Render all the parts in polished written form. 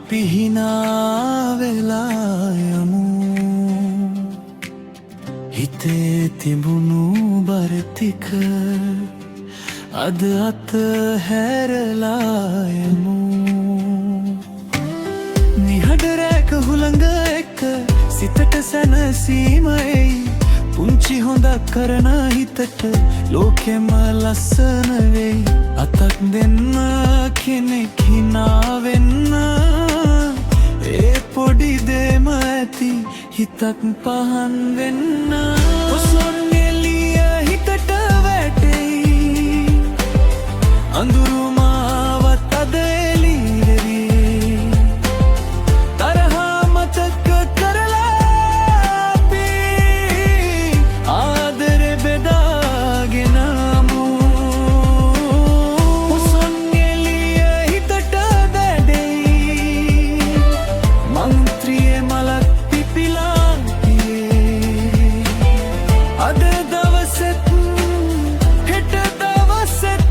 අපි හිනා වෙලා යමු හිතේ තිබුණු බර ටික අද අත හැරලා යමු නිහඬ රැක හුළඟ එක්ක සිතට සැනසීමයි පුංචි හොඳක් කරන හිතට ලෝකෙම ලස්සන වෙයි අතක් දෙන්න කෙනෙක් හිනා වෙන්න ඒ පොඩි දෙම ඇති හිතක් පහන් වෙන්න ඔසොන් එළිය හිතට වැටෙයි අඳුරු මාවත් අද එළියෙවි තරහා මතක කරලා අපි ආදරේ බෙදාගෙනමු ඔසොන් එළිය හිතට දැඩෙයි මන්ත්‍රියේ මලක් පිපිලා අද දවසෙත් හෙට දවසෙත්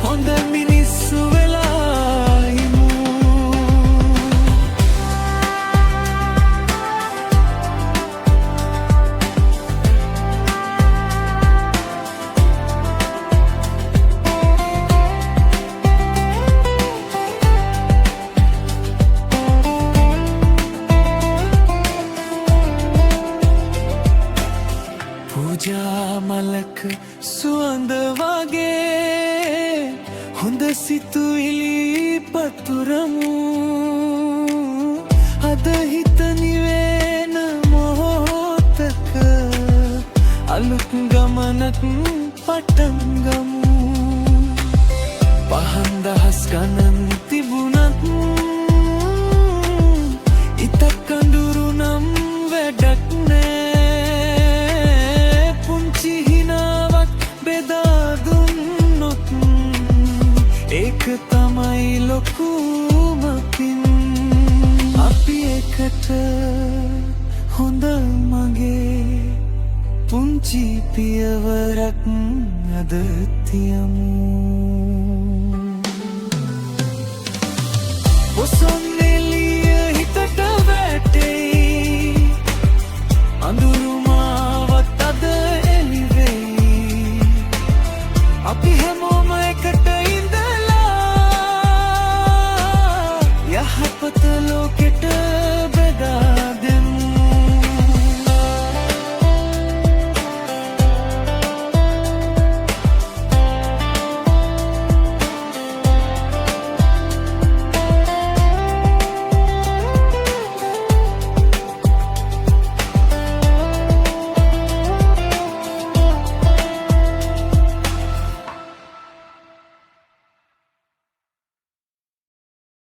හොඳ මිනිස්සු වෙලා ඉමු පූජා මලක සුවඳ වගේ හොඳ සිතුවිලි පතුරමු අද හිත නිවෙන මොහොතක අලුත් ගමනක් පටන් ගමු පහන් දහස් ගණන් තිබුණත් ඉතක් අඳුරු නම් වැඩක් නෑ පුංචි හිනාවක් බෙදා දුන්නොත් ඒක තමයි ලොකුම පින් අපි එකට හොඳ මගේ පුංචි පියවරක් අද තියමු